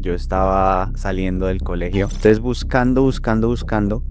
yo estaba saliendo del colegio, entonces buscando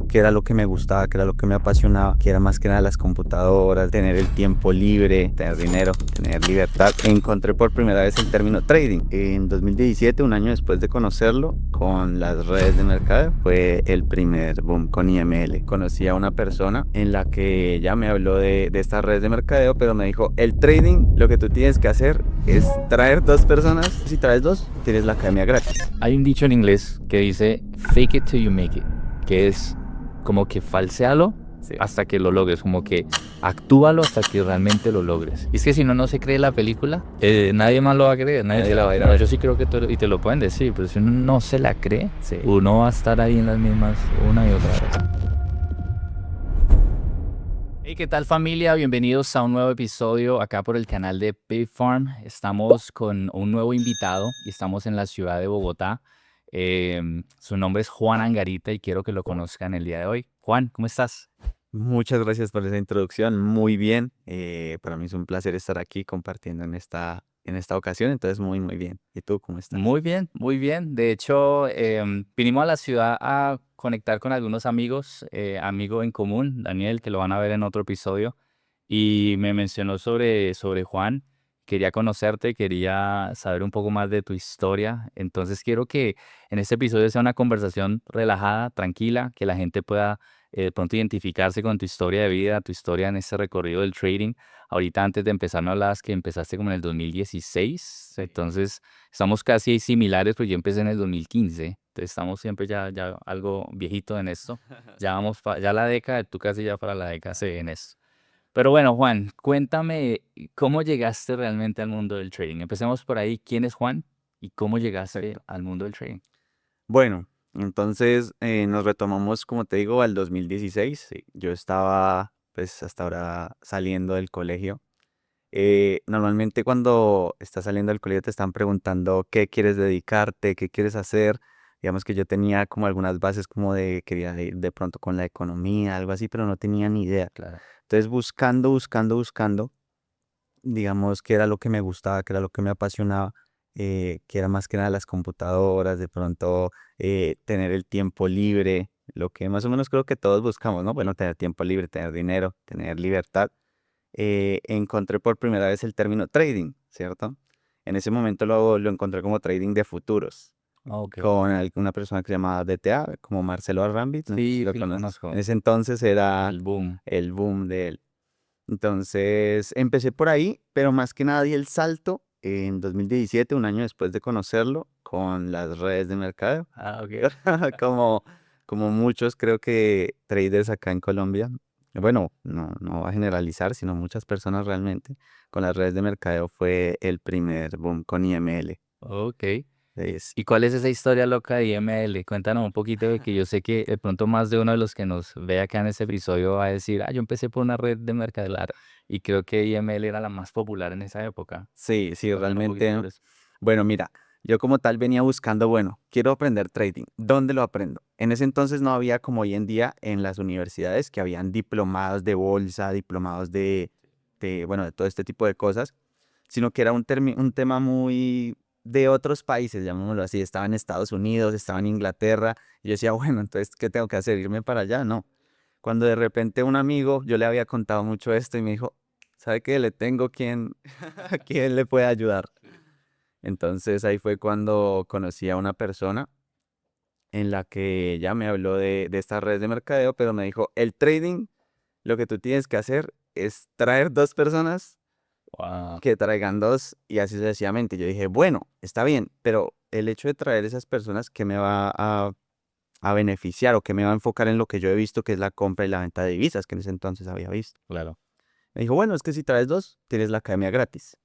qué era lo que me gustaba, qué era lo que me apasionaba, que era más que nada las computadoras, tener el tiempo libre, tener dinero, tener libertad. Encontré por primera vez el término trading en 2017, un año después de conocerlo, con las redes de mercado. Fue el primer boom con IML. Conocí a una persona en la que ella me habló de estas redes de mercadeo, pero me dijo, el trading, lo que tú tienes que hacer es traer dos personas. Si traes dos, tienes la academia gratis. Hay un dicho en inglés que dice fake it till you make it, que es como que falséalo Sí. hasta que lo logres, como que actúalo hasta que realmente lo logres. Y es que si no se cree la película, nadie más lo va a creer, nadie la va a ir a ver. Yo sí creo que y te lo pueden decir, pero si uno no se la cree, Sí. uno va a estar ahí en las mismas una y otra vez. Hey, ¿qué tal familia? Bienvenidos a un nuevo episodio acá por el canal de Pig Farm. Estamos con un nuevo invitado y estamos en la ciudad de Bogotá. Su nombre es Juan Angarita y quiero que lo conozcan el día de hoy. Juan, ¿cómo estás? Muchas gracias por esa introducción. Muy bien. Para mí es un placer estar aquí compartiendo en esta ocasión. Entonces, muy bien. ¿Y tú cómo estás? Muy bien, muy bien. De hecho, vinimos a la ciudad a conectar con algunos amigos, amigo en común, Daniel, que lo van a ver en otro episodio, y me mencionó sobre Juan. Quería conocerte, quería saber un poco más de tu historia. Entonces quiero que en este episodio sea una conversación relajada, tranquila, que la gente pueda de pronto identificarse con tu historia de vida, tu historia en este recorrido del trading. Ahorita antes de empezar me hablabas que empezaste como en el 2016, entonces estamos casi similares, pues yo empecé en el 2015, entonces estamos siempre ya algo viejito en esto. Ya vamos, ya la década, tú casi ya para la década sí, en esto. Pero bueno, Juan, cuéntame cómo llegaste realmente al mundo del trading. Empecemos por ahí. ¿Quién es Juan y cómo llegaste Perfecto. al mundo del trading? Bueno, entonces nos retomamos, como te digo, al 2016. Sí, yo estaba, pues, hasta ahora saliendo del colegio. Normalmente cuando estás saliendo del colegio te están preguntando qué quieres dedicarte, qué quieres hacer. Digamos que yo tenía como algunas bases como de quería ir de pronto con la economía, algo así, pero no tenía ni idea. Claro. Entonces buscando, digamos, qué era lo que me gustaba, qué era lo que me apasionaba, que era más que nada las computadoras, de pronto tener el tiempo libre, lo que más o menos creo que todos buscamos, ¿no? Bueno, tener tiempo libre, tener dinero, tener libertad. Encontré por primera vez el término trading, ¿cierto? En ese momento lo encontré como trading de futuros, Ok. con una persona que se llamaba DTA, como Marcelo Arrambit, no sé si Sí, lo sí lo conoces. conozco. En ese entonces era El boom. el boom de él. Entonces empecé por ahí, pero más que nada di el salto en 2017, un año después de conocerlo, con las redes de mercado. Ah, ok. Como, como muchos creo que traders acá en Colombia. Bueno, no va a generalizar, sino muchas personas realmente. Con las redes de mercadeo fue el primer boom con IML. Ok. Es- ¿Y cuál es esa historia loca de IML? Cuéntanos un poquito, porque yo sé que de pronto más de uno de los que nos ve acá en este episodio va a decir, yo empecé por una red de mercadelar y creo que IML era la más popular en esa época. sí, Cuéntanos un poquito realmente. sobre eso. Bueno, mira, yo como tal venía buscando, bueno, quiero aprender trading. ¿Dónde lo aprendo? En ese entonces no había como hoy en día en las universidades que habían diplomados de bolsa, diplomados bueno, de todo este tipo de cosas, sino que era un tema muy de otros países, llamémoslo así. Estaba en Estados Unidos, estaba en Inglaterra, y yo decía, bueno, entonces, ¿qué tengo que hacer? ¿Irme para allá? No. Cuando de repente un amigo, yo le había contado mucho esto y me dijo, ¿sabe qué? Le tengo quien, a quien le puede ayudar. Entonces ahí fue cuando conocí a una persona en la que ella me habló de estas redes de mercadeo, pero me dijo, el trading, lo que tú tienes que hacer es traer dos personas Wow. que traigan dos y así sucesivamente. Yo dije, bueno, está bien, pero el hecho de traer esas personas que me va a beneficiar o que me va a enfocar en lo que yo he visto, que es la compra y la venta de divisas, que en ese entonces había visto. Claro. Me dijo, bueno, es que si traes dos, tienes la academia gratis.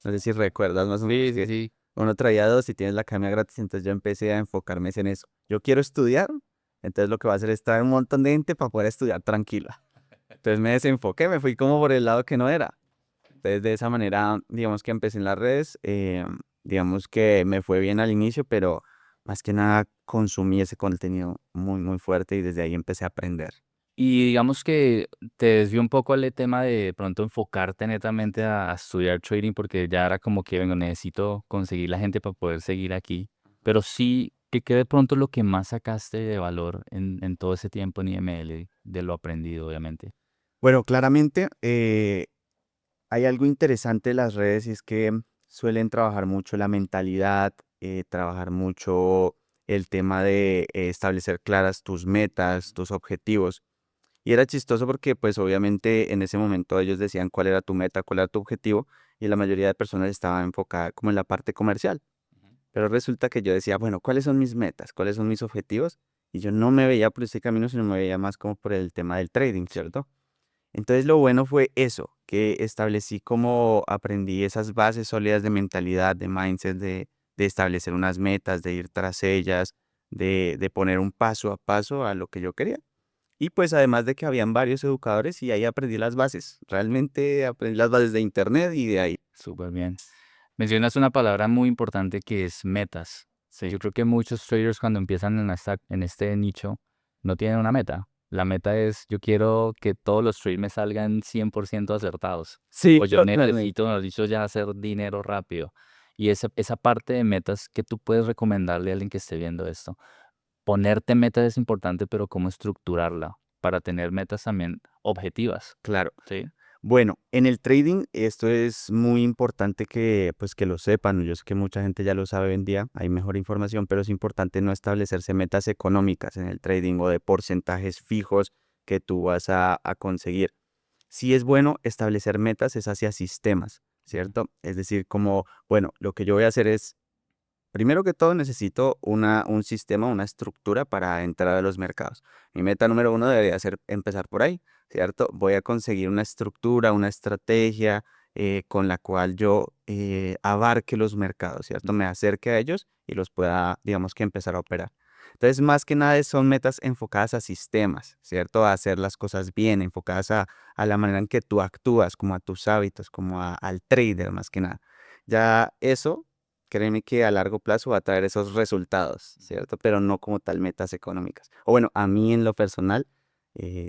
No sé si recuerdas más o menos Sí, sí, que sí. uno traía dos y tienes la academia gratis, entonces yo empecé a enfocarme en eso. Yo quiero estudiar, entonces lo que voy a hacer es traer un montón de gente para poder estudiar tranquila. Entonces me desenfoqué, me fui como por el lado que no era. Entonces de esa manera, digamos que empecé en las redes, digamos que me fue bien al inicio, pero más que nada consumí ese contenido muy fuerte y desde ahí empecé a aprender. Y digamos que te desvió un poco el tema de pronto enfocarte netamente a estudiar trading porque ya era como que, vengo, necesito conseguir la gente para poder seguir aquí. pero sí, ¿qué de pronto lo que más sacaste de valor en todo ese tiempo en IML, de lo aprendido, obviamente? Bueno, claramente hay algo interesante de las redes y es que suelen trabajar mucho la mentalidad, trabajar mucho el tema de establecer claras tus metas, tus objetivos. Y era chistoso porque pues obviamente en ese momento ellos decían cuál era tu meta, cuál era tu objetivo y la mayoría de personas estaba enfocada como en la parte comercial. Ujú. Pero resulta que yo decía, bueno, ¿cuáles son mis metas? ¿Cuáles son mis objetivos? Y yo no me veía por ese camino, sino me veía más como por el tema del trading, Sí. ¿cierto? Entonces lo bueno fue eso, que establecí como aprendí esas bases sólidas de mentalidad, de mindset, de establecer unas metas, de ir tras ellas, de poner un paso a paso a lo que yo quería. Y pues además de que habían varios educadores y ahí aprendí las bases. Realmente aprendí las bases de internet y de ahí. Súper bien. Mencionas una palabra muy importante que es metas. Sí. Yo creo que muchos traders cuando empiezan en este nicho no tienen una meta. La meta es, yo quiero que todos los trades me salgan 100% acertados. Sí, O yo totalmente. necesito, mejor dicho, ya hacer dinero rápido. Y esa parte de metas que tú puedes recomendarle a alguien que esté viendo esto. Ponerte metas es importante, pero cómo estructurarla para tener metas también objetivas. Claro. ¿Sí? Bueno, en el trading esto es muy importante que pues que lo sepan. Yo sé que mucha gente ya lo sabe hoy en día, hay mejor información, pero es importante no establecerse metas económicas en el trading o de porcentajes fijos que tú vas a conseguir. Sí es bueno establecer metas es hacia sistemas, Ujú. ¿cierto? Es decir, como, bueno, lo que yo voy a hacer es primero que todo, necesito un sistema, una estructura para entrar a los mercados. Mi meta número uno debería ser empezar por ahí, ¿cierto? Voy a conseguir una estructura, una estrategia con la cual yo abarque los mercados, ¿cierto? Me acerque a ellos y los pueda, digamos que empezar a operar. Entonces, más que nada son metas enfocadas a sistemas, ¿cierto? A hacer las cosas bien, enfocadas a la manera en que tú actúas, como a tus hábitos, como al trader, más que nada. Ya eso créeme que a largo plazo va a traer esos resultados, ¿cierto? Pero no como tal metas económicas. O bueno, a mí en lo personal,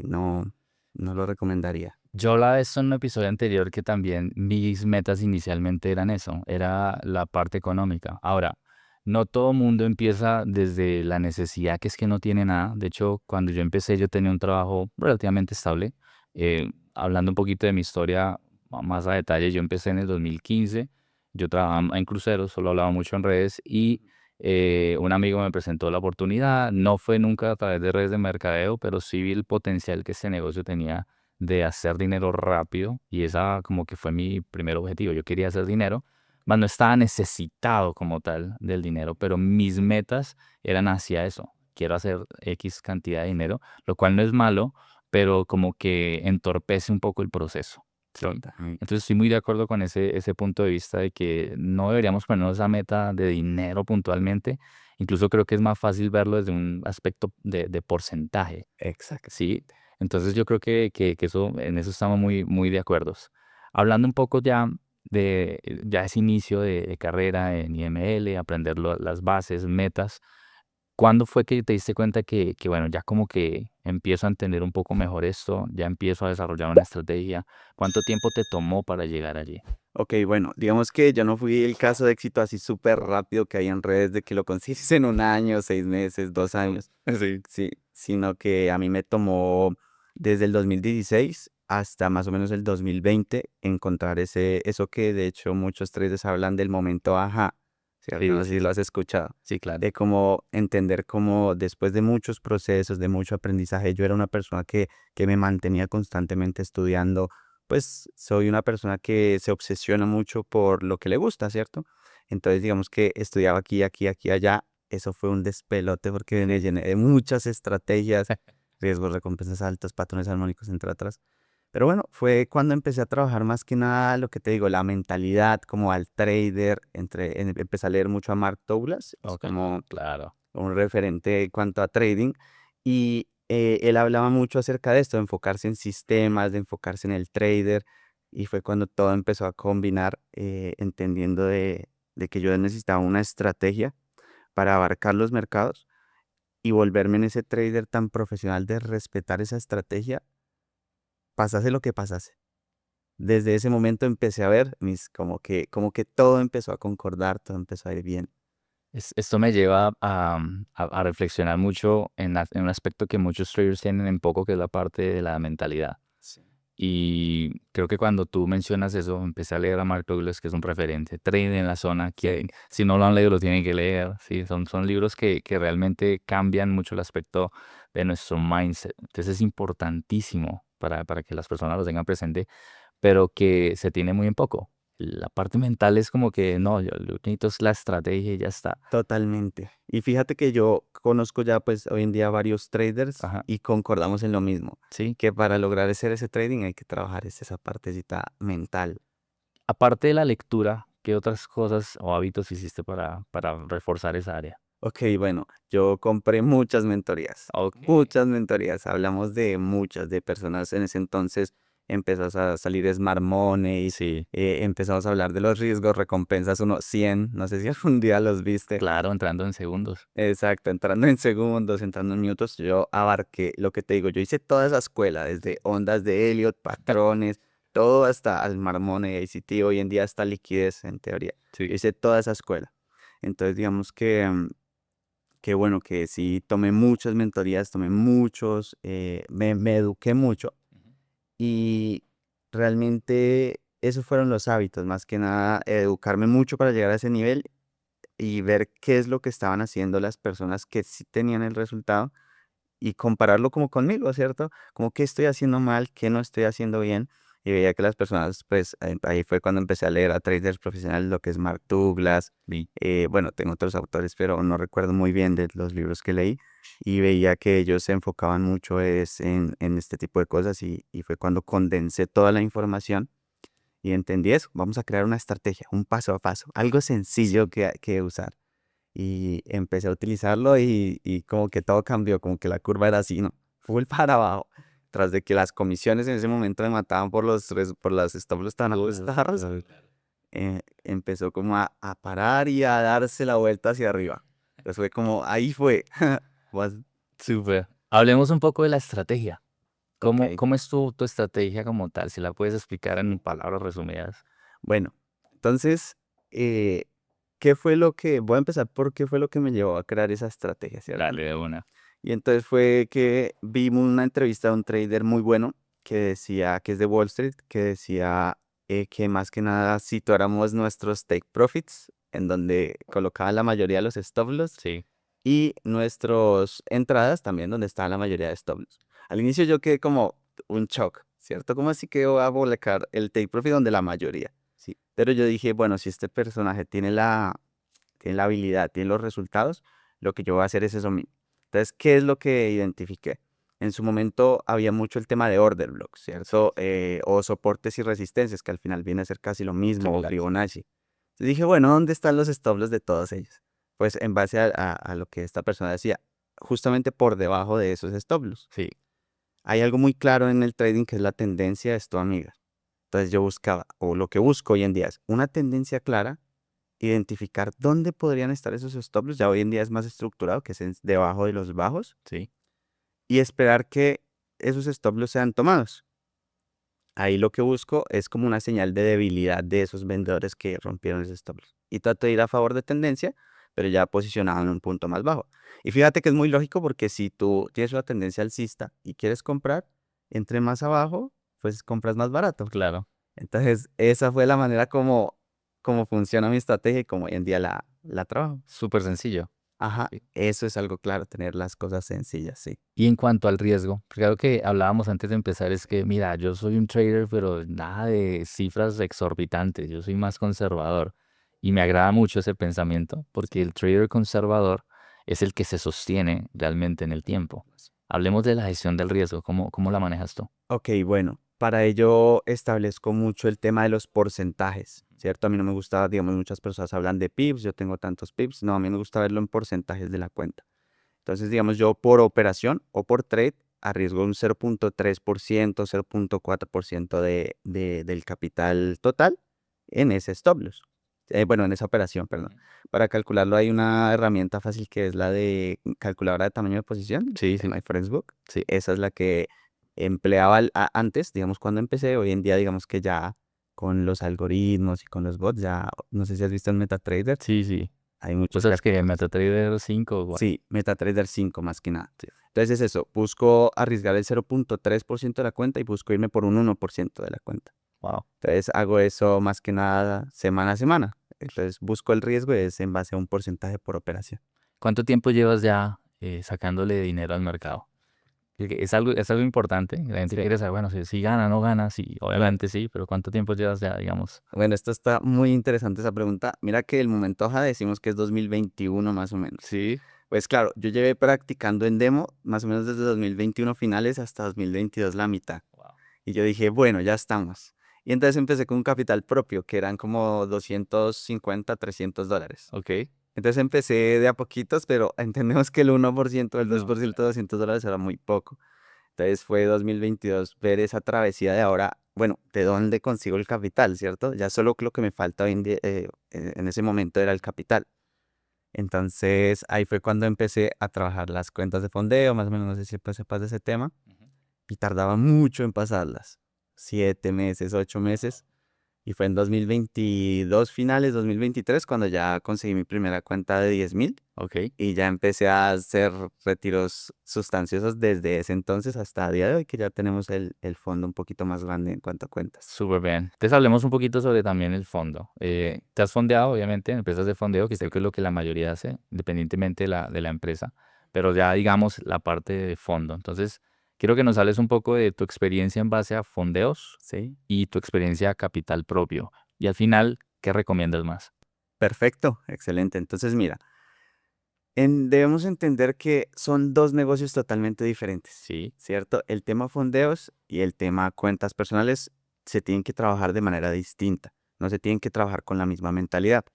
no, no lo recomendaría. Yo hablaba de esto en un episodio anterior que también mis metas inicialmente eran eso, era la parte económica. Ahora, no todo mundo empieza desde la necesidad que es que no tiene nada. De hecho, cuando yo empecé yo tenía un trabajo relativamente estable. Hablando un poquito de mi historia más a detalle, yo empecé en el 2015, yo trabajaba en cruceros, solo hablaba mucho en redes y un amigo me presentó la oportunidad. No fue nunca a través de redes de mercadeo, pero sí vi el potencial que este negocio tenía de hacer dinero rápido y esa como que fue mi primer objetivo. Yo quería hacer dinero, más no estaba necesitado como tal del dinero, pero mis metas eran hacia eso. Quiero hacer X cantidad de dinero, lo cual no es malo, pero como que entorpece un poco el proceso. ¿Sí? Totalmente. Entonces estoy muy de acuerdo con ese punto de vista de que no deberíamos ponernos esa meta de dinero puntualmente. Incluso creo que es más fácil verlo desde un aspecto de porcentaje. Sí, Exactamente. entonces yo creo que eso, en eso estamos muy de acuerdos. Hablando un poco ya de ya ese inicio de carrera en IML, aprender las bases, metas, ¿cuándo fue que te diste cuenta que, bueno, ya como que empiezo a entender un poco mejor esto, ya empiezo a desarrollar una estrategia? ¿Cuánto tiempo te tomó para llegar allí? Ok, bueno, digamos que yo no fui el caso de éxito así súper rápido que hay en redes de que lo consigues en un año, 6 meses, 2 años. Sí. Sí, sino que a mí me tomó desde el 2016 hasta más o menos el 2020 encontrar eso que de hecho muchos traders hablan del momento ajá, ¿cierto? Sí, No sé sí, si lo sí. has escuchado, Sí, claro. de cómo entender cómo después de muchos procesos, de mucho aprendizaje, yo era una persona que me mantenía constantemente estudiando, pues soy una persona que se obsesiona mucho por lo que le gusta, ¿cierto? Entonces digamos que estudiaba aquí, aquí, aquí, allá, eso fue un despelote porque me llené de muchas estrategias, riesgos, recompensas altos, patrones armónicos, entre otras. Pero bueno, fue cuando empecé a trabajar más que nada lo que te digo, la mentalidad como al trader, empecé a leer mucho a Mark Douglas, es Ok, como claro. un referente en cuanto a trading, y él hablaba mucho acerca de esto, de enfocarse en sistemas, de enfocarse en el trader, y fue cuando todo empezó a combinar, entendiendo de que yo necesitaba una estrategia para abarcar los mercados y volverme en ese trader tan profesional de respetar esa estrategia, pasase lo que pasase. Desde ese momento empecé a ver como que todo empezó a concordar, todo empezó a ir bien. Esto me lleva a reflexionar mucho en un aspecto que muchos traders tienen en poco, que es la parte de la mentalidad. Sí. Y creo que cuando tú mencionas eso, empecé a leer a Mark Douglas, que es un referente, trader en la zona, que si no lo han leído, lo tienen que leer. ¿Sí? Son libros que realmente cambian mucho el aspecto de nuestro mindset. Entonces es importantísimo para que las personas lo tengan presente, pero que se tiene muy en poco. La parte mental es como que no, yo lo que necesito es la estrategia y ya está. Totalmente. Y fíjate que yo conozco ya pues hoy en día varios traders Ajá. y concordamos en lo mismo, Sí. que para lograr hacer ese trading hay que trabajar esa partecita mental. Aparte de la lectura, ¿qué otras cosas o hábitos hiciste para reforzar esa área? Ok, bueno, yo compré Ok. muchas mentorías, hablamos de muchas, de personas en ese entonces, empezás a salir Smart Money, Sí, empezamos a hablar de los riesgos, recompensas unos 100, no sé si algún día los viste. claro, entrando en segundos. Exacto, entrando en segundos, entrando en minutos, yo abarqué lo que te digo, yo hice toda esa escuela, desde ondas de Elliott, patrones, todo hasta al Marmone y ACT, hoy en día hasta liquidez en teoría. Yo Sí. hice toda esa escuela. Entonces, digamos que bueno, que sí, tomé muchas mentorías, tomé muchos, me eduqué mucho Ujú. y realmente esos fueron los hábitos, más que nada, educarme mucho para llegar a ese nivel y ver qué es lo que estaban haciendo las personas que sí tenían el resultado y compararlo como conmigo, ¿cierto? Como qué estoy haciendo mal, qué no estoy haciendo bien. Y veía que las personas, pues ahí fue cuando empecé a leer a traders profesionales, lo que es Mark Douglas. Vi. Bueno, tengo otros autores, pero no recuerdo muy bien de los libros que leí. Y veía que ellos se enfocaban mucho en este tipo de cosas y fue cuando condensé toda la información y entendí eso. Vamos a crear una estrategia, un paso a paso, algo sencillo que usar y empecé a utilizarlo y como que todo cambió, como que la curva era así, ¿no? Full para abajo. Tras de que las comisiones en ese momento me mataban por las stop loss tan ajustadas, empezó como a parar y a darse la vuelta hacia arriba. Entonces fue como, ahí fue. Was- Súper. Hablemos un poco de la estrategia. Ok, ¿Cómo es tu estrategia como tal? Si la puedes explicar en palabras resumidas. bueno, entonces, eh, ¿qué fue lo que, voy a empezar por qué fue lo que me llevó a crear esa estrategia, ¿cierto? Dale de una. Y entonces fue que vimos una entrevista de un trader muy bueno que decía, que es de Wall Street, que decía que más que nada situáramos nuestros take profits, en donde colocaba la mayoría de los stop loss, Sí. y nuestras entradas también, donde estaba la mayoría de stop loss. Al inicio yo quedé como un shock, ¿cierto? ¿Cómo así que voy a colocar el take profit donde la mayoría? Sí. Pero yo dije, bueno, si este personaje tiene la habilidad, tiene los resultados, lo que yo voy a hacer es eso mismo. Entonces, ¿qué es lo que identifiqué? En su momento había mucho el tema de order blocks, Sí. ¿cierto? O soportes y resistencias, que al final viene a ser casi lo mismo, o Claro. Fibonacci. Entonces dije, bueno, ¿dónde están los stop loss de todos ellos? Pues en base a lo que esta persona decía, justamente por debajo de esos stop loss. Sí. Hay algo muy claro en el trading que es la tendencia de esto, amiga. Entonces yo buscaba, o lo que busco hoy en día es una tendencia clara, identificar dónde podrían estar esos stop loss, ya hoy en día es más estructurado, que es debajo de los bajos, Sí. y esperar que esos stop loss sean tomados. Ahí lo que busco es como una señal de debilidad de esos vendedores que rompieron ese stop loss. Y trato de ir a favor de tendencia, pero ya posicionado en un punto más bajo. Y fíjate que es muy lógico porque si tú tienes una tendencia alcista y quieres comprar, entre más abajo, pues compras más barato. Claro. Entonces, esa fue la manera como funciona mi estrategia y como hoy en día la trabajo. Súper sencillo. Ajá, Sí. eso es algo claro, tener las cosas sencillas, sí. Y en cuanto al riesgo, porque algo que hablábamos antes de empezar es que, mira, yo soy un trader, pero nada de cifras exorbitantes, yo soy más conservador. Y me agrada mucho ese pensamiento, porque Sí. el trader conservador es el que se sostiene realmente en el tiempo. Hablemos de la gestión del riesgo, ¿cómo la manejas tú? Ok, bueno, para ello establezco mucho el tema de los porcentajes, ¿cierto? A mí no me gusta, digamos, muchas personas hablan de pips, yo tengo tantos pips, no, a mí me gusta verlo en porcentajes de la cuenta. Entonces, digamos, yo por operación o por trade arriesgo un 0,3%, 0,4% del capital total en ese stop loss. Bueno, en esa operación, perdón. Ujú. Para calcularlo hay una herramienta fácil que es la de calculadora de tamaño de posición Sí, de sí, MyFriendsBook. sí. Esa es la que empleaba antes, digamos, cuando empecé. Hoy en día, digamos que ya con los algoritmos y con los bots, ya, no sé si has visto el MetaTrader. Sí, sí. Hay muchos Cosas que gráficos. MetaTrader 5, guau. Sí, MetaTrader 5 más que nada. Sí. Entonces es eso, busco arriesgar el 0.3% de la cuenta y busco irme por un 1% de la cuenta. Wow. Entonces hago eso más que nada semana a semana. Entonces busco el riesgo y es en base a un porcentaje por operación. ¿Cuánto tiempo llevas ya sacándole dinero al mercado? Que es algo importante. La gente Sí. quiere saber, bueno, si gana, no gana, sí, obviamente sí, pero ¿cuánto tiempo llevas ya, digamos? Bueno, esto está muy interesante esa pregunta. Mira que el momento hoja decimos que es 2021 más o menos. Sí. Pues claro, yo llevé practicando en demo más o menos desde 2021 finales hasta 2022 la mitad. Wow. Y yo dije, bueno, ya estamos. Y entonces empecé con un capital propio, que eran como 250, $300. Ok. Entonces empecé de a poquitos, pero entendemos que el 1%, el dos No, por ciento de $200 era muy poco. Entonces fue 2022 ver esa travesía de ahora, bueno, ¿de dónde consigo el capital, cierto? Ya solo lo que me falta hoy en ese momento era el capital. Entonces ahí fue cuando empecé a trabajar las cuentas de fondeo, más o menos, no sé si pues sepas de ese tema, ujú. y tardaba mucho en pasarlas, 7 meses, 8 meses. Y fue en 2022 finales, 2023, cuando ya conseguí mi primera cuenta de 10.000 Ok. y ya empecé a hacer retiros sustanciosos desde ese entonces hasta el día de hoy, que ya tenemos el fondo un poquito más grande en cuanto a cuentas. Súper bien. Entonces hablemos un poquito sobre también el fondo. Te has fondeado, obviamente, en empresas de fondeo, que Sí. creo que es lo que la mayoría hace, independientemente de la empresa, pero ya digamos la parte de fondo. Entonces, quiero que nos hables un poco de tu experiencia en base a fondeos Sí, y tu experiencia a capital propio. Y al final, ¿qué recomiendas más? perfecto, excelente. Entonces, mira, debemos entender que son dos negocios totalmente diferentes, Sí, ¿cierto? El tema fondeos y el tema cuentas personales se tienen que trabajar de manera distinta, no se tienen que trabajar con la misma mentalidad.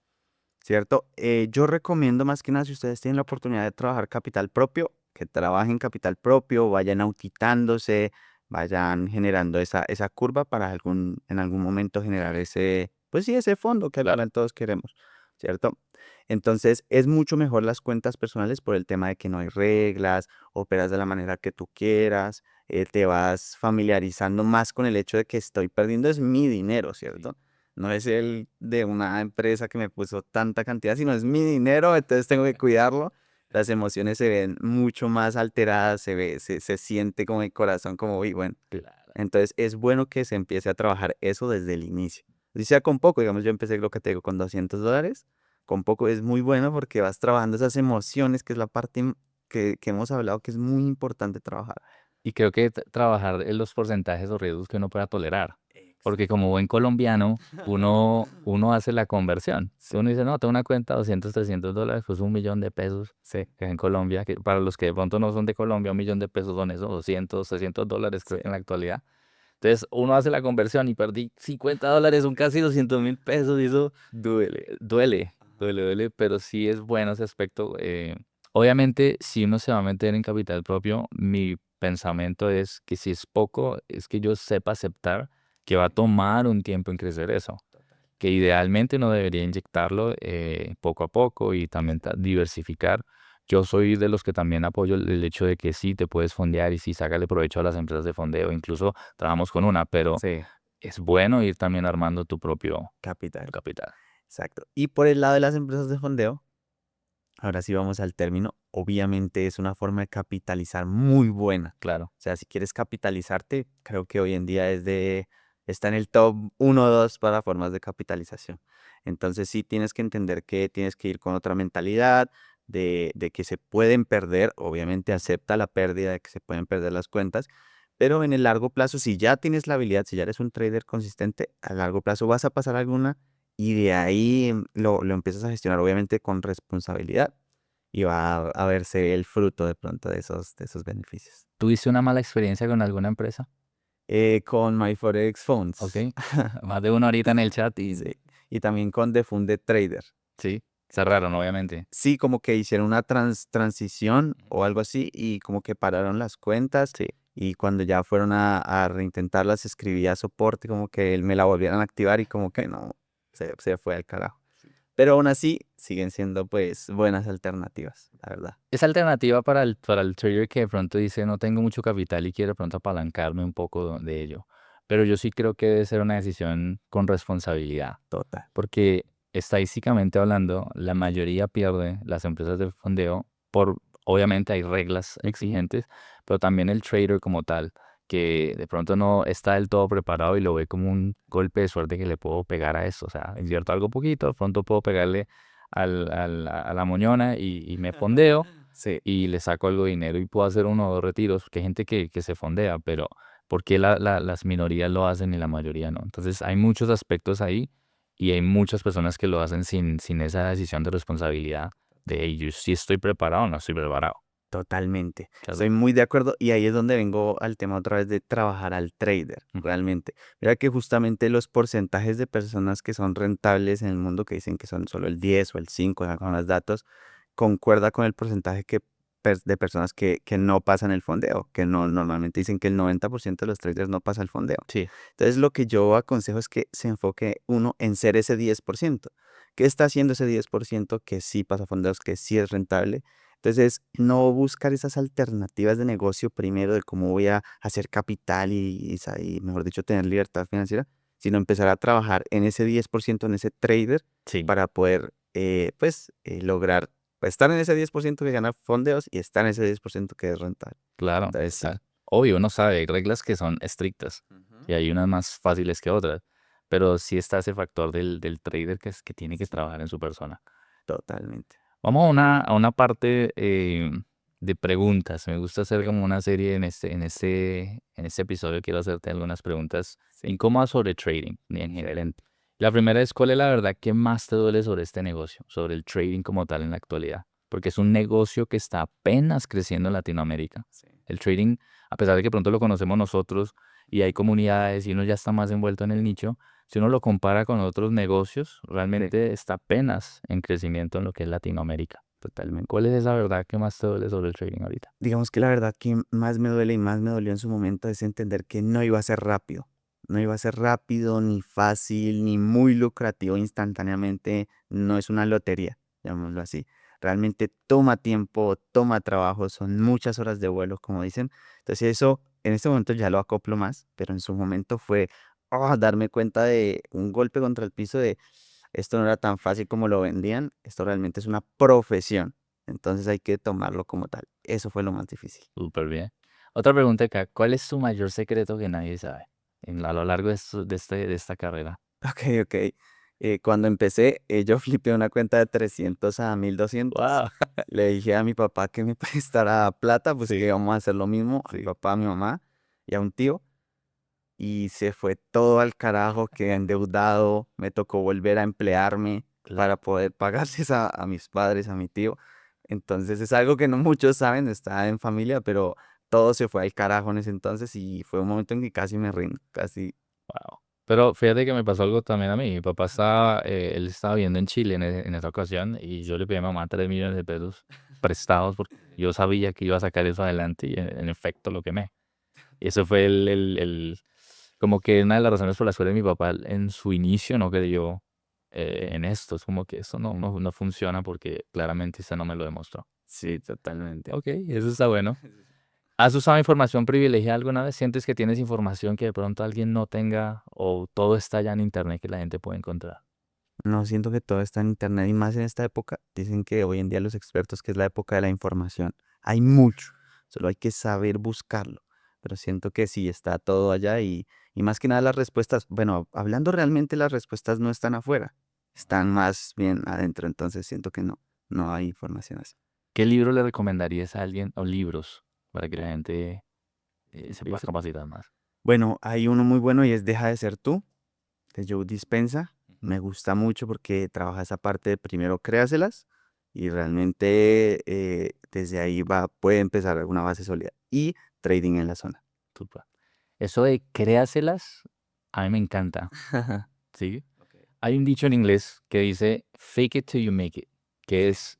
¿Cierto? Yo recomiendo más que nada, si ustedes tienen la oportunidad de trabajar capital propio, que trabajen capital propio, vayan auditándose, vayan generando esa curva para en algún momento generar ese, pues sí, ese fondo que al claro. final todos queremos, ¿cierto? Entonces, es mucho mejor las cuentas personales por el tema de que no hay reglas, operas de la manera que tú quieras, te vas familiarizando más con el hecho de que estoy perdiendo es mi dinero, Sí, ¿cierto? No es el de una empresa que me puso tanta cantidad, sino es mi dinero, entonces tengo que cuidarlo. Las emociones se ven mucho más alteradas, se siente como el corazón, como, uy, bueno. claro. Entonces es bueno que se empiece a trabajar eso desde el inicio. Si sea con poco, digamos, yo empecé lo que te digo con $200, con poco es muy bueno porque vas trabajando esas emociones, que es la parte que hemos hablado que es muy importante trabajar. Y creo que trabajar en los porcentajes o riesgos que uno pueda tolerar. Porque Exacto. como buen colombiano, uno hace la conversión. Sí, Uno dice, no, tengo una cuenta de 200, $300, pues 1.000.000 de pesos sí, que en Colombia, que para los que de pronto no son de Colombia, 1.000.000 de pesos son eso, 200, $300 creo sí. en la actualidad. Entonces uno hace la conversión y perdí $50, son casi 200.000 pesos y eso Duele. Ajá. duele, pero sí es bueno ese aspecto. Obviamente, si uno se va a meter en capital propio, mi pensamiento es que si es poco, es que yo sepa aceptar que va a Sí, tomar un tiempo en crecer eso, total. que idealmente uno debería inyectarlo poco a poco y también diversificar. Yo soy de los que también apoyo el hecho de que sí te puedes fondear y sí sácale provecho a las empresas de fondeo, incluso trabajamos con una, pero Sí, es bueno ir también armando tu propio capital. capital. Exacto. Y por el lado de las empresas de fondeo, ahora sí vamos al término. Obviamente es una forma de capitalizar muy buena. Claro, O sea, si quieres capitalizarte, creo que hoy en día está en el top 1 o 2 para formas de capitalización. Entonces sí tienes que entender que tienes que ir con otra mentalidad, de que se pueden perder, obviamente acepta la pérdida, de que se pueden perder las cuentas, pero en el largo plazo, si ya tienes la habilidad, si ya eres un trader consistente, a largo plazo vas a pasar alguna y de ahí lo empiezas a gestionar, obviamente con responsabilidad y va a verse el fruto de pronto de esos beneficios. ¿tuviste una mala experiencia con alguna empresa? Con My Forex Ok, Funds, más de uno ahorita en el chat y sí, y también con The Funded Trader. sí, cerraron, obviamente. Sí, como que hicieron una transición o algo así y como que pararon las cuentas Sí. y cuando ya fueron a reintentarlas escribía soporte como que me la volvieran a activar y como que no, se fue al carajo. Pero aún así siguen siendo pues buenas alternativas, la verdad. Esa alternativa para el trader que de pronto dice no tengo mucho capital y quiere de pronto apalancarme un poco de ello. Pero yo sí creo que debe ser una decisión con responsabilidad. Total. Porque estadísticamente hablando, la mayoría pierde las empresas de fondeo por, obviamente hay reglas exigentes, pero también el trader como tal, que de pronto no está del todo preparado y lo ve como un golpe de suerte que le puedo pegar a eso. O sea, invierto algo poquito, de pronto puedo pegarle a la moñona y me fondeo Sí, y le saco algo de dinero y puedo hacer uno o dos retiros, porque hay gente que se fondea, pero ¿por qué las minorías lo hacen y la mayoría no? Entonces hay muchos aspectos ahí y hay muchas personas que lo hacen sin esa decisión de responsabilidad de ellos. Si estoy preparado o no estoy preparado. totalmente. Claro. Estoy muy de acuerdo y ahí es donde vengo al tema otra vez de trabajar al trader, Ujú. realmente. Mira que justamente los porcentajes de personas que son rentables en el mundo, que dicen que son solo el 10 o el 5 con los datos, concuerda con el porcentaje de personas que no pasan el fondeo, que no, normalmente dicen que el 90% de los traders no pasa el fondeo. Sí, Entonces, lo que yo aconsejo es que se enfoque uno en ser ese 10%. ¿Qué está haciendo ese 10% que sí pasa fondeos, que sí es rentable? Entonces, no buscar esas alternativas de negocio primero de cómo voy a hacer capital y, mejor dicho, tener libertad financiera, sino empezar a trabajar en ese 10%, en ese trader, sí, para poder, lograr estar en ese 10% que gana fondeos y estar en ese 10% que es rentable. claro. Entonces, sí. Obvio, uno sabe, hay reglas que son estrictas Ujú. y hay unas más fáciles que otras, pero sí está ese factor del trader que tiene que trabajar en su persona. Totalmente. Vamos a una parte de preguntas. Me gusta hacer como una serie en este episodio. Quiero hacerte algunas preguntas Sí. incómodas sobre trading en general. La primera es, ¿cuál es la verdad que más te duele sobre este negocio, sobre el trading como tal en la actualidad? Porque es un negocio que está apenas creciendo en Latinoamérica. Sí. El trading, a pesar de que pronto lo conocemos nosotros y hay comunidades y uno ya está más envuelto en el nicho, si uno lo compara con otros negocios, Sí. realmente está apenas en crecimiento en lo que es Latinoamérica. Totalmente. ¿Cuál es esa verdad que más te duele sobre el trading ahorita? Digamos que la verdad que más me duele y más me dolió en su momento es entender que no iba a ser rápido. No iba a ser rápido, ni fácil, ni muy lucrativo instantáneamente. No es una lotería, llamémoslo así. Realmente toma tiempo, toma trabajo, son muchas horas de vuelo, como dicen. Entonces eso en este momento ya lo acoplo más, pero en su momento fue darme cuenta de un golpe contra el piso de esto no era tan fácil como lo vendían, esto realmente es una profesión. Entonces hay que tomarlo como tal. Eso fue lo más difícil. Súper bien. Otra pregunta acá. ¿Cuál es tu mayor secreto que nadie sabe a lo largo de esta carrera? Ok, ok. Cuando empecé, yo flipé una cuenta de 300 a 1200. Wow. Le dije a mi papá que me prestara plata, pues que Sí, íbamos a hacer lo mismo, a mi sí. papá, a mi mamá y a un tío. Y se fue todo al carajo, quedé endeudado, me tocó volver a emplearme para poder pagarles a mis padres, a mi tío. Entonces es algo que no muchos saben, está en familia, pero todo se fue al carajo en ese entonces y fue un momento en que casi me rindo, casi. Wow. Pero fíjate que me pasó algo también a mí. Mi papá estaba, él estaba viviendo en Chile en esa ocasión y yo le pedí a mamá 3 millones de pesos prestados porque yo sabía que iba a sacar eso adelante y en efecto lo quemé. Y eso fue como que una de las razones por las cuales mi papá en su inicio no creyó en esto. Es como que esto no funciona porque claramente usted no me lo demostró. Sí, totalmente. Ok, eso está bueno. ¿Has usado información privilegiada alguna vez? ¿Sientes que tienes información que de pronto alguien no tenga o todo está ya en internet que la gente puede encontrar? No siento que todo está en internet y más en esta época. Dicen que hoy en día los expertos que es la época de la información. Hay mucho, solo hay que saber buscarlo. Pero siento que sí está todo allá y más que nada las respuestas, bueno, hablando realmente las respuestas no están afuera, están más bien adentro. Entonces siento que no hay información así. ¿Qué libro le recomendarías a alguien o libros para que la gente se pueda capacitar más? Bueno, hay uno muy bueno y es Deja de ser tú, de Joe Dispenza. Ujú. Me gusta mucho porque trabaja esa parte de primero créaselas y realmente desde ahí puede empezar una base sólida. Y trading en la zona. Súper. Eso de créaselas, a mí me encanta. ¿Sí? Ok. Hay un dicho en inglés que dice fake it till you make it, que es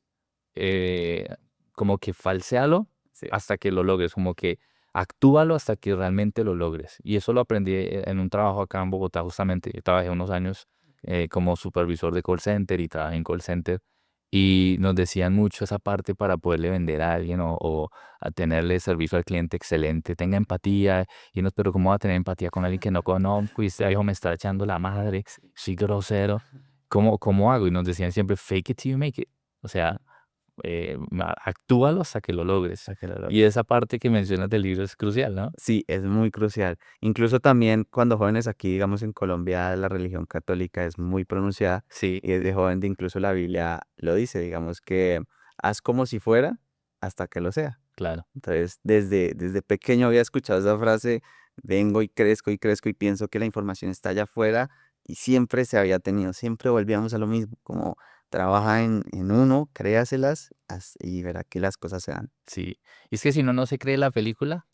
eh, como que falséalo Sí. hasta que lo logres, como que actúalo hasta que realmente lo logres. Y eso lo aprendí en un trabajo acá en Bogotá, justamente. Yo trabajé unos años como supervisor de call center y trabajé en call center. Y nos decían mucho esa parte para poderle vender a alguien o a tenerle servicio al cliente excelente, tenga empatía. Y nos, pero ¿cómo va a tener empatía con alguien que no conozco? Y este hijo me está echando la madre, Sí. soy grosero. ¿cómo hago? Y nos decían siempre, fake it till you make it. O sea, actúalo hasta que lo logres. Para que lo Y logres. esa parte que mencionas del libro es crucial, ¿no? Sí, es muy crucial. Incluso también cuando jóvenes aquí, digamos en Colombia, la religión católica es muy pronunciada Sí, y desde joven incluso la Biblia lo dice, digamos que haz como si fuera hasta que lo sea. claro. Entonces, desde pequeño había escuchado esa frase, vengo y crezco y pienso que la información está allá afuera y siempre se había tenido, siempre volvíamos a lo mismo, como trabaja en uno, créaselas y verá que las cosas se dan. Sí. Y es que si no, no se cree la película,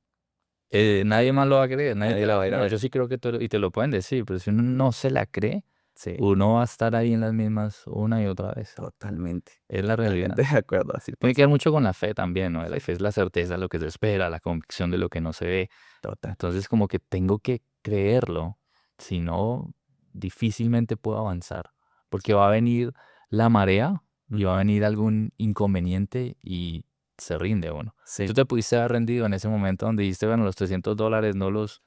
nadie más lo va a creer. Nadie te Nadie la la va a va a ir a creer. ver. Yo sí creo que y te lo pueden decir, pero si uno no se la cree, Sí, uno va a estar ahí en las mismas una y otra vez. totalmente, Es la realidad. totalmente de acuerdo, así Tiene que pasa. ver mucho con la fe también, ¿no? La fe es la certeza de lo que se espera, la convicción de lo que no se ve. Total. Entonces, como que tengo que creerlo, si no, difícilmente puedo avanzar, porque va a venir la marea y va a venir algún inconveniente y se rinde uno. Sí, Tú te pudiste haber rendido en ese momento donde dijiste, bueno, los $300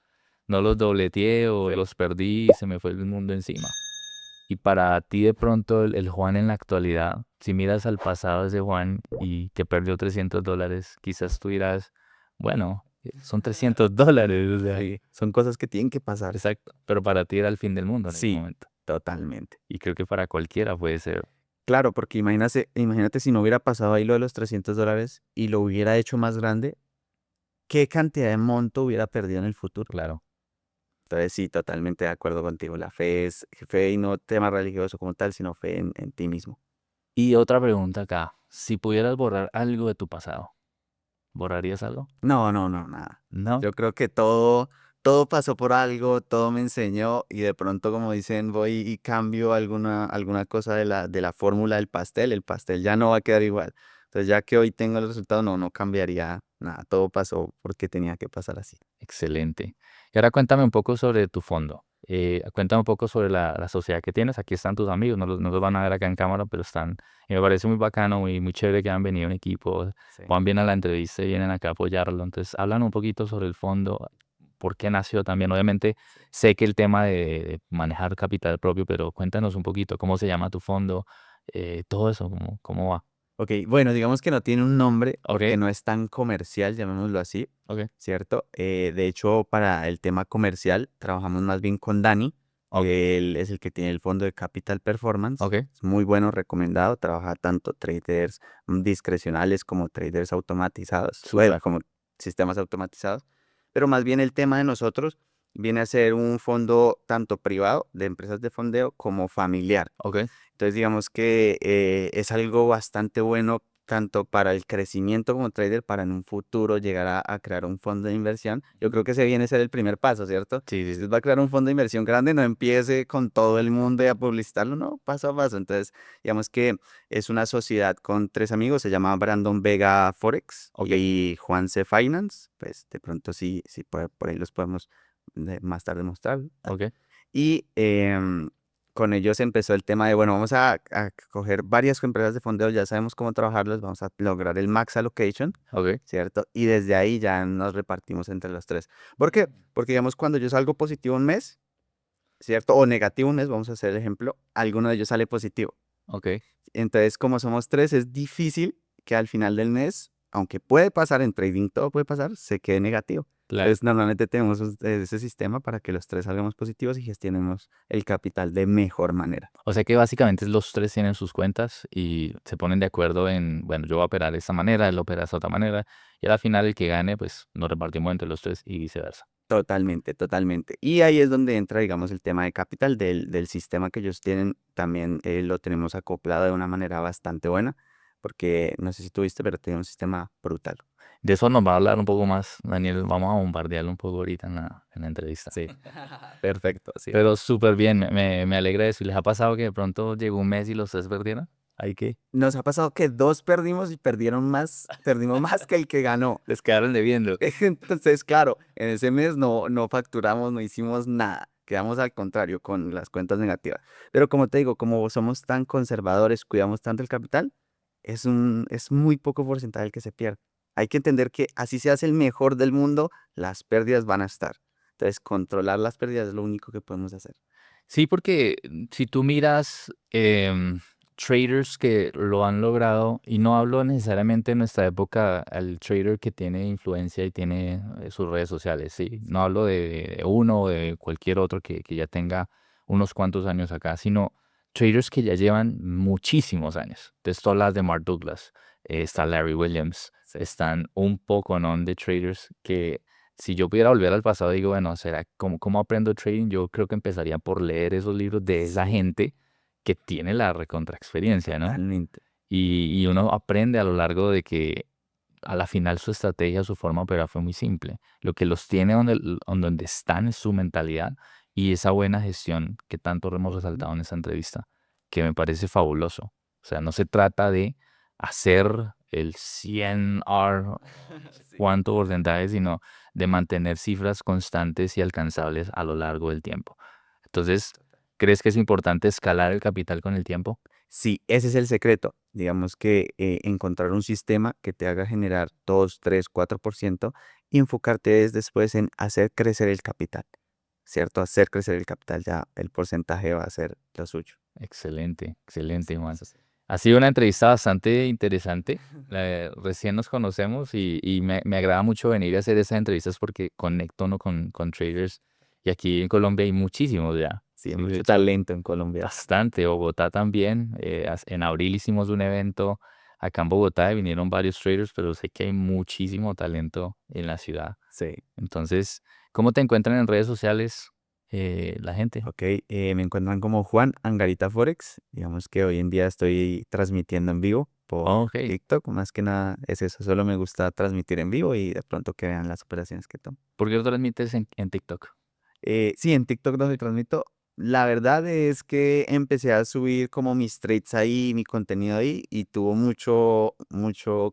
no los dobleteé o los perdí y se me fue el mundo encima. Y para ti de pronto el Juan en la actualidad, si miras al pasado de ese Juan y que perdió $300, quizás tú dirás, bueno, son $300, o sea, sí, son cosas que tienen que pasar. exacto, pero para ti era el fin del mundo en ese Sí, momento. totalmente. Y creo que para cualquiera puede ser, Claro, porque imagínate si no hubiera pasado ahí lo de los $300 y lo hubiera hecho más grande, ¿qué cantidad de monto hubiera perdido en el futuro? claro. Entonces sí, totalmente de acuerdo contigo. La fe es fe y no tema religioso como tal, sino fe en ti mismo. Y otra pregunta acá, si pudieras borrar algo de tu pasado, ¿borrarías algo? No, no, no, nada. No, Yo creo que todo pasó por algo, todo me enseñó y de pronto, como dicen, voy y cambio alguna cosa de la fórmula del pastel, el pastel ya no va a quedar igual. Entonces, ya que hoy tengo el resultado, no cambiaría nada. Todo pasó porque tenía que pasar así. excelente. Y ahora cuéntame un poco sobre tu fondo. Cuéntame un poco sobre la sociedad que tienes. Aquí están tus amigos, no los van a ver acá en cámara, pero están. Y me parece muy bacano, muy chévere que han venido en equipo, Sí. van bien a la entrevista y vienen acá a apoyarlo. Entonces, hablan un poquito sobre el fondo, por qué nació también. Obviamente, sé que el tema de manejar capital propio, pero cuéntanos un poquito cómo se llama tu fondo, todo eso, cómo va. Ok, bueno, digamos que no tiene un nombre porque Ok, no es tan comercial, llamémoslo así, ok, ¿cierto? De hecho, para el tema comercial, trabajamos más bien con Dani. ok, Él es el que tiene el fondo de Capital Performance. ok. Es muy bueno, recomendado. Trabaja tanto traders discrecionales como traders automatizados, bueno, Súper. como sistemas automatizados. Pero más bien el tema de nosotros viene a ser un fondo tanto privado de empresas de fondeo como familiar. Ok, Entonces, digamos que es algo bastante bueno tanto para el crecimiento como trader, para en un futuro llegar a crear un fondo de inversión. Yo creo que ese viene a ser el primer paso, ¿cierto? sí, Si sí, sí. usted va a crear un fondo de inversión grande, no empiece con todo el mundo y a publicitarlo, no, paso a paso. Entonces, digamos que es una sociedad con tres amigos, se llama Brandon Vega Forex Ok, y Juan C. Finance, pues de pronto sí, por ahí los podemos más tarde mostrar. ok, Y con ellos empezó el tema de, bueno, vamos a coger varias empresas de fondeo, ya sabemos cómo trabajarlas, vamos a lograr el max allocation, ok. ¿cierto? Y desde ahí ya nos repartimos entre los tres. ¿Por qué? Porque digamos, cuando yo salgo positivo un mes, ¿cierto? O negativo un mes, vamos a hacer el ejemplo, alguno de ellos sale positivo. Ok, Entonces, como somos tres, es difícil que al final del mes, aunque puede pasar en trading, todo puede pasar, se quede negativo. claro. Entonces, normalmente tenemos ese sistema para que los tres salgamos positivos y gestionemos el capital de mejor manera. O sea que básicamente los tres tienen sus cuentas y se ponen de acuerdo en, bueno, yo voy a operar de esta manera, él opera de esta otra manera, y al final el que gane, pues nos repartimos entre los tres y viceversa. Totalmente, totalmente. Y ahí es donde entra, digamos, el tema de capital del sistema que ellos tienen. También lo tenemos acoplado de una manera bastante buena, porque no sé si tuviste, pero tiene un sistema brutal. De eso nos va a hablar un poco más, Daniel. Vamos a bombardearlo un poco ahorita en la entrevista. Sí, perfecto, así es. Pero súper bien, me alegra eso. ¿Y les ha pasado que de pronto llegó un mes y los tres perdieron? ¿Hay que? Nos ha pasado que dos perdimos y perdimos más que el que ganó. Les quedaron debiendo. Entonces, claro, en ese mes no facturamos, no hicimos nada. Quedamos al contrario con las cuentas negativas. Pero como te digo, como somos tan conservadores, cuidamos tanto el capital, es muy poco porcentaje el que se pierde. Hay que entender que así seas el mejor del mundo, las pérdidas van a estar. Entonces, controlar las pérdidas es lo único que podemos hacer. Sí, porque si tú miras traders que lo han logrado, y no hablo necesariamente en nuestra época al trader que tiene influencia y tiene sus redes sociales, sí, no hablo de uno o de cualquier otro que ya tenga unos cuantos años acá, sino traders que ya llevan muchísimos años. Entonces, todas las de Mark Douglas, está Larry Williams, Sí. están un poco, ¿no?, de traders que si yo pudiera volver al pasado, digo, bueno, ¿será cómo aprendo trading? Yo creo que empezaría por leer esos libros de esa Sí, gente que tiene la recontra experiencia, ¿no? totalmente. Y uno aprende a lo largo de que a la final su estrategia, su forma de operar fue muy simple. Lo que los tiene donde están es su mentalidad y esa buena gestión que tanto hemos Ujú. resaltado en esta entrevista, que me parece fabuloso. O sea, no se trata de hacer el 100 R Sí, cuánto porcentaje, sino de mantener cifras constantes y alcanzables a lo largo del tiempo. Entonces, total. ¿crees que es importante escalar el capital con el tiempo? Sí, ese es el secreto. Digamos que encontrar un sistema que te haga generar 2, 3, 4% y enfocarte es después en hacer crecer el capital, ¿cierto? Hacer crecer el capital, ya el porcentaje va a ser lo suyo. Excelente, excelente, Sí, Juan. eso sí. Ha sido una entrevista bastante interesante. Recién nos conocemos y me agrada mucho venir a hacer esas entrevistas porque conecto, ¿no?, con traders. Y aquí en Colombia hay muchísimos ya. Sí, hay De mucho hecho, talento en Colombia. bastante. Bogotá también. En abril hicimos un evento acá en Bogotá y vinieron varios traders, pero sé que hay muchísimo talento en la ciudad. Sí, Entonces, ¿cómo te encuentran en redes sociales la gente? ok. Me encuentran como Juan Angarita Forex. Digamos que hoy en día estoy transmitiendo en vivo por Ok. TikTok. Más que nada es eso, solo me gusta transmitir en vivo y de pronto que vean las operaciones que tomo. ¿Por qué lo transmites en TikTok? Sí, en TikTok donde transmito. La verdad es que empecé a subir como mis trades ahí, mi contenido ahí y tuvo mucho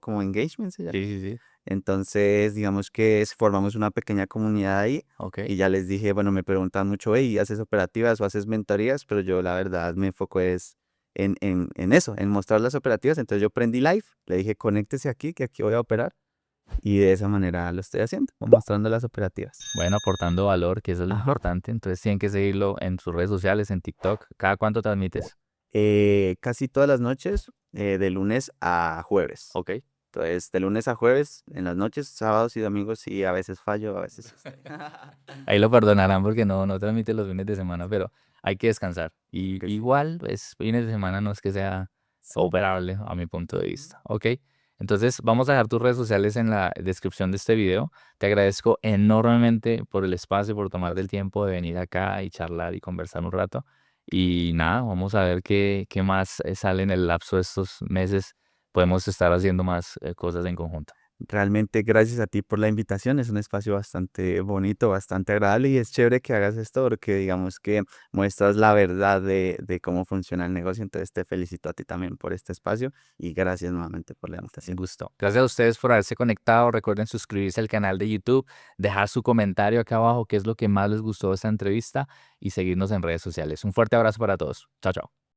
como engagement se llama. Sí, sí, sí. Entonces, digamos que formamos una pequeña comunidad ahí Ok. y ya les dije, bueno, me preguntan mucho, hey, ¿haces operativas o haces mentorías? Pero yo la verdad me enfoco es en eso, en mostrar las operativas. Entonces yo prendí live, le dije, conéctese aquí, que aquí voy a operar. Y de esa manera lo estoy haciendo, mostrando las operativas. Bueno, aportando valor, que eso es lo Ajá. importante. Entonces tienen que seguirlo en sus redes sociales, en TikTok. ¿Cada cuánto transmites? Casi todas las noches, de lunes a jueves. Ok. Entonces, de lunes a jueves, en las noches, sábados y domingos, sí, a veces fallo, a veces estoy. Ahí lo perdonarán porque no transmite los fines de semana, pero hay que descansar. Y Que sí. igual, pues, fines de semana no es que sea Sí. operable a mi punto de Ujú. vista. Ok. Entonces, vamos a dejar tus redes sociales en la descripción de este video. Te agradezco enormemente por el espacio, por tomar del tiempo de venir acá y charlar y conversar un rato. Y nada, vamos a ver qué más sale en el lapso de estos meses. Podemos estar haciendo más cosas en conjunto. Realmente gracias a ti por la invitación. Es un espacio bastante bonito, bastante agradable y es chévere que hagas esto porque digamos que muestras la verdad de cómo funciona el negocio. Entonces te felicito a ti también por este espacio y gracias nuevamente por la Un invitación. gusto. Gracias a ustedes por haberse conectado. Recuerden suscribirse al canal de YouTube, dejar su comentario acá abajo, qué es lo que más les gustó de esta entrevista y seguirnos en redes sociales. Un fuerte abrazo para todos. Chao, chao.